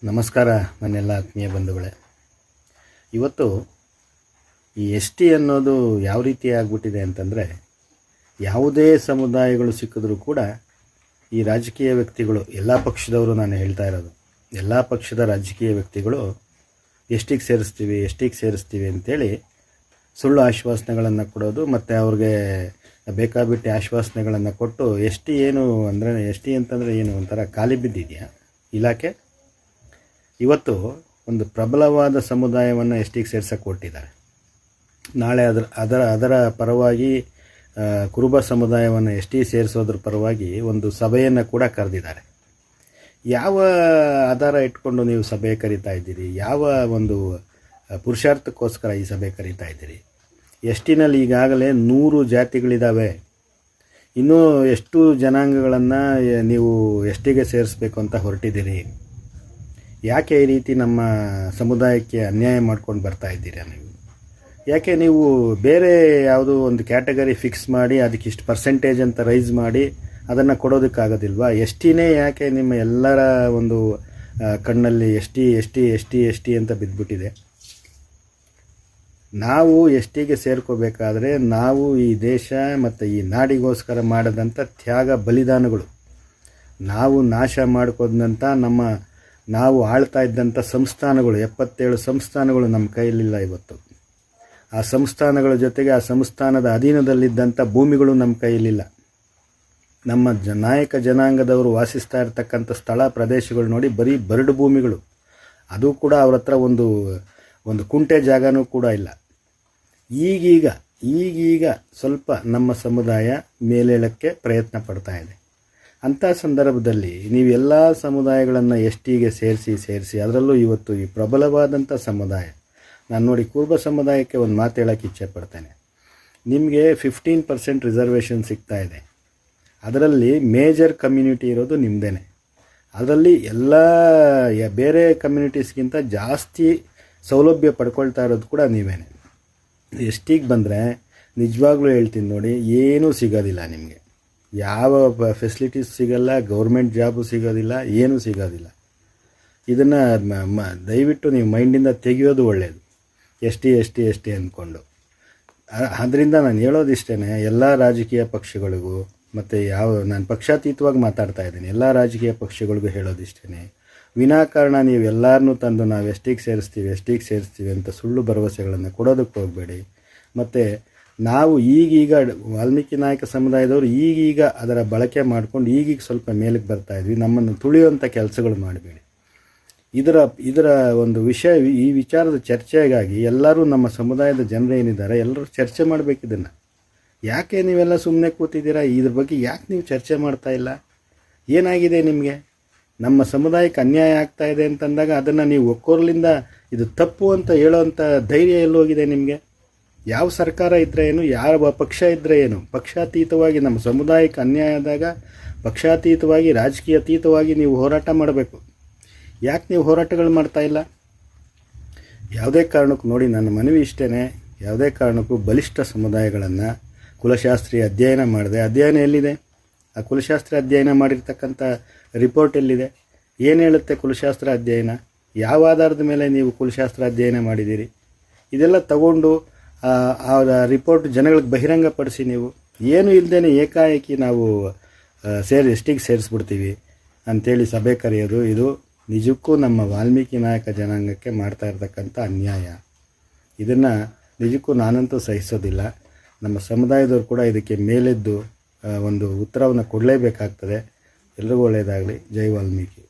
ನಮಸ್ಕಾರ ನನ್ನೆಲ್ಲ ಆತ್ಮೀಯ ಬಂಧುಗಳೇ. ಇವತ್ತು ಈ ಎಸ್ ಟಿ ಅನ್ನೋದು ಯಾವ ರೀತಿ ಆಗಿಬಿಟ್ಟಿದೆ ಅಂತಂದರೆ, ಯಾವುದೇ ಸಮುದಾಯಗಳು ಸಿಕ್ಕಿದ್ರೂ ಕೂಡ ಈ ರಾಜಕೀಯ ವ್ಯಕ್ತಿಗಳು, ಎಲ್ಲ ಪಕ್ಷದವರು ನಾನು ಹೇಳ್ತಾ ಇರೋದು, ಎಲ್ಲ ಪಕ್ಷದ ರಾಜಕೀಯ ವ್ಯಕ್ತಿಗಳು ಎಷ್ಟಿಗೆ ಸೇರಿಸ್ತೀವಿ ಅಂತೇಳಿ ಸುಳ್ಳು ಆಶ್ವಾಸನೆಗಳನ್ನು ಕೊಡೋದು, ಮತ್ತು ಅವ್ರಿಗೆ ಬೇಕಾಬಿಟ್ಟು ಆಶ್ವಾಸನೆಗಳನ್ನು ಕೊಟ್ಟು ಎಸ್ ಟಿ ಏನು ಅಂದರೆ, ಎಸ್ ಟಿ ಅಂತಂದರೆ ಏನು ಒಂಥರ ಖಾಲಿ ಬಿದ್ದಿದೆಯಾ ಇಲಾಖೆ? ಇವತ್ತು ಒಂದು ಪ್ರಬಲವಾದ ಸಮುದಾಯವನ್ನು ಎಸ್ ಟಿಗೆ ಸೇರ್ಸಕ್ಕೆ ಕೊಟ್ಟಿದ್ದಾರೆ. ನಾಳೆ ಅದರ ಪರವಾಗಿ ಕುರುಬ ಸಮುದಾಯವನ್ನು ಎಸ್ ಟಿ ಸೇರಿಸೋದ್ರ ಪರವಾಗಿ ಒಂದು ಸಭೆಯನ್ನು ಕೂಡ ಕರೆದಿದ್ದಾರೆ. ಯಾವ ಆಧಾರ ಇಟ್ಕೊಂಡು ನೀವು ಸಭೆ ಕರೀತಾ ಇದ್ದೀರಿ? ಯಾವ ಒಂದು ಪುರುಷಾರ್ಥಕ್ಕೋಸ್ಕರ ಈ ಸಭೆ ಕರೀತಾ ಇದ್ದೀರಿ? ಎಸ್ ಟಿನಲ್ಲಿ ಈಗಾಗಲೇ 100 ಜಾತಿಗಳಿದ್ದಾವೆ. ಇನ್ನೂ ಎಷ್ಟು ಜನಾಂಗಗಳನ್ನು ನೀವು ಎಸ್ ಟಿಗೆ ಸೇರಿಸ್ಬೇಕು ಅಂತ ಹೊರಟಿದ್ದೀರಿ? ಯಾಕೆ ಈ ರೀತಿ ನಮ್ಮ ಸಮುದಾಯಕ್ಕೆ ಅನ್ಯಾಯ ಮಾಡ್ಕೊಂಡು ಬರ್ತಾ ಇದ್ದೀರಾ ನೀವು? ಯಾಕೆ ನೀವು ಬೇರೆ ಯಾವುದೋ ಒಂದು ಕ್ಯಾಟಗರಿ ಫಿಕ್ಸ್ ಮಾಡಿ ಅದಕ್ಕೆ ಇಷ್ಟು ಪರ್ಸೆಂಟೇಜ್ ಅಂತ ರೈಸ್ ಮಾಡಿ ಅದನ್ನು ಕೊಡೋದಕ್ಕಾಗೋದಿಲ್ವಾ? ಎಸ್ ಟಿನೇ ಯಾಕೆ ನಿಮ್ಮ ಎಲ್ಲರ ಒಂದು ಕಣ್ಣಲ್ಲಿ ಎಸ್ ಟಿ ಅಂತ ಬಿದ್ದುಬಿಟ್ಟಿದೆ? ನಾವು ಎಸ್ ಟಿಗೆ ಸೇರ್ಕೋಬೇಕಾದ್ರೆ ನಾವು ಈ ದೇಶ ಮತ್ತು ಈ ನಾಡಿಗೋಸ್ಕರ ಮಾಡಿದಂಥ ತ್ಯಾಗ ಬಲಿದಾನಗಳು, ನಾವು ನಾಶ ಮಾಡ್ಕೋದಂಥ ನಾವು ಆಳ್ತಾ ಇದ್ದಂಥ ಸಂಸ್ಥಾನಗಳು, 77 ಸಂಸ್ಥಾನಗಳು ನಮ್ಮ ಕೈಯಲ್ಲಿಲ್ಲ ಇವತ್ತು. ಆ ಸಂಸ್ಥಾನಗಳ ಜೊತೆಗೆ ಆ ಸಂಸ್ಥಾನದ ಅಧೀನದಲ್ಲಿದ್ದಂಥ ಭೂಮಿಗಳು ನಮ್ಮ ಕೈಯಲ್ಲಿಲ್ಲ. ನಮ್ಮ ನಾಯಕ ಜನಾಂಗದವರು ವಾಸಿಸ್ತಾ ಇರತಕ್ಕಂಥ ಸ್ಥಳ ಪ್ರದೇಶಗಳು ನೋಡಿ, ಬರೀ ಬರಡು ಭೂಮಿಗಳು. ಅದು ಕೂಡ ಅವ್ರ ಹತ್ರ ಒಂದು ಕುಂಟೆ ಜಾಗನೂ ಕೂಡ ಇಲ್ಲ. ಈಗೀಗ ಸ್ವಲ್ಪ ನಮ್ಮ ಸಮುದಾಯ ಮೇಲೇಳಕ್ಕೆ ಪ್ರಯತ್ನ ಪಡ್ತಾ ಇದೆ. ಅಂಥ ಸಂದರ್ಭದಲ್ಲಿ ನೀವೆಲ್ಲ ಸಮುದಾಯಗಳನ್ನು ಎಸ್ ಟಿಗೆ ಸೇರಿಸಿ ಅದರಲ್ಲೂ ಇವತ್ತು ಈ ಪ್ರಬಲವಾದಂಥ ಸಮುದಾಯ, ನಾನು ನೋಡಿ ಕುರುಬ ಸಮುದಾಯಕ್ಕೆ ಒಂದು ಮಾತು ಹೇಳೋಕ್ಕೆ ಇಚ್ಛೆ ಪಡ್ತೇನೆ. ನಿಮಗೆ 15% ರಿಸರ್ವೇಷನ್ ಸಿಗ್ತಾ ಇದೆ. ಅದರಲ್ಲಿ ಮೇಜರ್ ಕಮ್ಯುನಿಟಿ ಇರೋದು ನಿಮ್ಮದೇ. ಅದರಲ್ಲಿ ಎಲ್ಲ ಬೇರೆ ಕಮ್ಯುನಿಟೀಸ್ಗಿಂತ ಜಾಸ್ತಿ ಸೌಲಭ್ಯ ಪಡ್ಕೊಳ್ತಾ ಇರೋದು ಕೂಡ ನೀವೇ. ಎಸ್ ಟಿಗೆ ಬಂದರೆ ನಿಜವಾಗ್ಲೂ ಹೇಳ್ತೀನಿ ನೋಡಿ, ಏನೂ ಸಿಗೋದಿಲ್ಲ ನಿಮಗೆ. ಯಾವ ಫೆಸಿಲಿಟೀಸ್ ಸಿಗಲ್ಲ, ಗೌರ್ಮೆಂಟ್ ಜಾಬು ಸಿಗೋದಿಲ್ಲ, ಏನೂ ಸಿಗೋದಿಲ್ಲ. ಇದನ್ನು ದಯವಿಟ್ಟು ನೀವು ಮೈಂಡಿಂದ ತೆಗೆಯೋದು ಒಳ್ಳೆಯದು. ಎಸ್ ಟಿ ಅಂದ್ಕೊಂಡು. ಅದರಿಂದ ನಾನು ಹೇಳೋದಿಷ್ಟೇ, ಎಲ್ಲ ರಾಜಕೀಯ ಪಕ್ಷಗಳಿಗೂ ಮತ್ತು ನಾನು ಪಕ್ಷಾತೀತವಾಗಿ ಮಾತಾಡ್ತಾ ಇದ್ದೀನಿ, ಎಲ್ಲ ರಾಜಕೀಯ ಪಕ್ಷಗಳಿಗೂ ಹೇಳೋದಿಷ್ಟೇ, ವಿನಾಕಾರಣ ನೀವು ಎಲ್ಲರನ್ನೂ ತಂದು ನಾವು ಎಸ್ ಟಿಗೆ ಸೇರಿಸ್ತೀವಿ ಅಂತ ಸುಳ್ಳು ಭರವಸೆಗಳನ್ನು ಕೊಡೋದಕ್ಕೆ ಹೋಗಬೇಡಿ. ಮತ್ತು ನಾವು ಈಗೀಗ ವಾಲ್ಮೀಕಿ ನಾಯಕ ಸಮುದಾಯದವರು ಈಗೀಗ ಅದರ ಬಳಕೆ ಮಾಡ್ಕೊಂಡು ಈಗೀಗ ಸ್ವಲ್ಪ ಮೇಲಕ್ಕೆ ಬರ್ತಾಯಿದ್ವಿ. ನಮ್ಮನ್ನು ತುಳಿಯುವಂಥ ಕೆಲಸಗಳು ಮಾಡಬೇಡಿ. ಇದರ ಒಂದು ಈ ವಿಚಾರದ ಚರ್ಚೆಗಾಗಿ ಎಲ್ಲರೂ ನಮ್ಮ ಸಮುದಾಯದ ಜನರು ಏನಿದ್ದಾರೆ ಎಲ್ಲರೂ ಚರ್ಚೆ ಮಾಡಬೇಕು. ಇದನ್ನು ಯಾಕೆ ನೀವೆಲ್ಲ ಸುಮ್ಮನೆ ಕೂತಿದ್ದೀರಾ? ಇದ್ರ ಬಗ್ಗೆ ಯಾಕೆ ನೀವು ಚರ್ಚೆ ಮಾಡ್ತಾ ಇಲ್ಲ? ಏನಾಗಿದೆ ನಿಮಗೆ? ನಮ್ಮ ಸಮುದಾಯಕ್ಕೆ ಅನ್ಯಾಯ ಆಗ್ತಾ ಇದೆ ಅಂತಂದಾಗ ಅದನ್ನು ನೀವು ಒಕ್ಕೋರ್ಲಿಂದ ಇದು ತಪ್ಪು ಅಂತ ಹೇಳೋವಂಥ ಧೈರ್ಯ ಎಲ್ಲೋಗಿದೆ ನಿಮಗೆ? ಯಾವ ಸರ್ಕಾರ ಇದ್ದರೆ ಏನು, ಯಾವ ಪಕ್ಷ ಇದ್ದರೆ ಏನು? ಪಕ್ಷಾತೀತವಾಗಿ ನಮ್ಮ ಸಮುದಾಯಕ್ಕೆ ಅನ್ಯಾಯ ಆದಾಗ ಪಕ್ಷಾತೀತವಾಗಿ, ರಾಜಕೀಯಾತೀತವಾಗಿ ನೀವು ಹೋರಾಟ ಮಾಡಬೇಕು. ಯಾಕೆ ನೀವು ಹೋರಾಟಗಳು ಮಾಡ್ತಾ ಇಲ್ಲ? ಯಾವುದೇ ಕಾರಣಕ್ಕೂ ನೋಡಿ, ನನ್ನ ಮನವಿ ಇಷ್ಟೇ, ಯಾವುದೇ ಕಾರಣಕ್ಕೂ ಬಲಿಷ್ಠ ಸಮುದಾಯಗಳನ್ನು ಕುಲಶಾಸ್ತ್ರೀಯ ಅಧ್ಯಯನ ಮಾಡಿದೆ. ಅಧ್ಯಯನ ಎಲ್ಲಿದೆ? ಆ ಕುಲಶಾಸ್ತ್ರ ಅಧ್ಯಯನ ಮಾಡಿರ್ತಕ್ಕಂಥ ರಿಪೋರ್ಟ್ ಎಲ್ಲಿದೆ? ಏನು ಹೇಳುತ್ತೆ ಕುಲಶಾಸ್ತ್ರ ಅಧ್ಯಯನ? ಯಾವ ಆಧಾರದ ಮೇಲೆ ನೀವು ಕುಲಶಾಸ್ತ್ರ ಅಧ್ಯಯನ ಮಾಡಿದ್ದೀರಿ? ಇದೆಲ್ಲ ತಗೊಂಡು ಆ ರಿಪೋರ್ಟ್ ಜನಗಳಿಗೆ ಬಹಿರಂಗಪಡಿಸಿ. ನೀವು ಏನೂ ಇಲ್ಲದೇ ಏಕಾಏಕಿ ನಾವು ಎಸ್ ಟಿಗೆ ಸೇರಿಸ್ಬಿಡ್ತೀವಿ ಅಂಥೇಳಿ ಸಭೆ ಕರೆಯೋದು, ಇದು ನಿಜಕ್ಕೂ ನಮ್ಮ ವಾಲ್ಮೀಕಿ ನಾಯಕ ಜನಾಂಗಕ್ಕೆ ಮಾಡ್ತಾ ಇರ್ತಕ್ಕಂಥ ಅನ್ಯಾಯ. ಇದನ್ನು ನಿಜಕ್ಕೂ ನಾನಂತೂ ಸಹಿಸೋದಿಲ್ಲ. ನಮ್ಮ ಸಮುದಾಯದವರು ಕೂಡ ಇದಕ್ಕೆ ಮೇಲೆದ್ದು ಒಂದು ಉತ್ತರವನ್ನು ಕೊಡಲೇಬೇಕಾಗ್ತದೆ. ಎಲ್ರಿಗೂ ಒಳ್ಳೆಯದಾಗಲಿ. ಜೈ ವಾಲ್ಮೀಕಿ.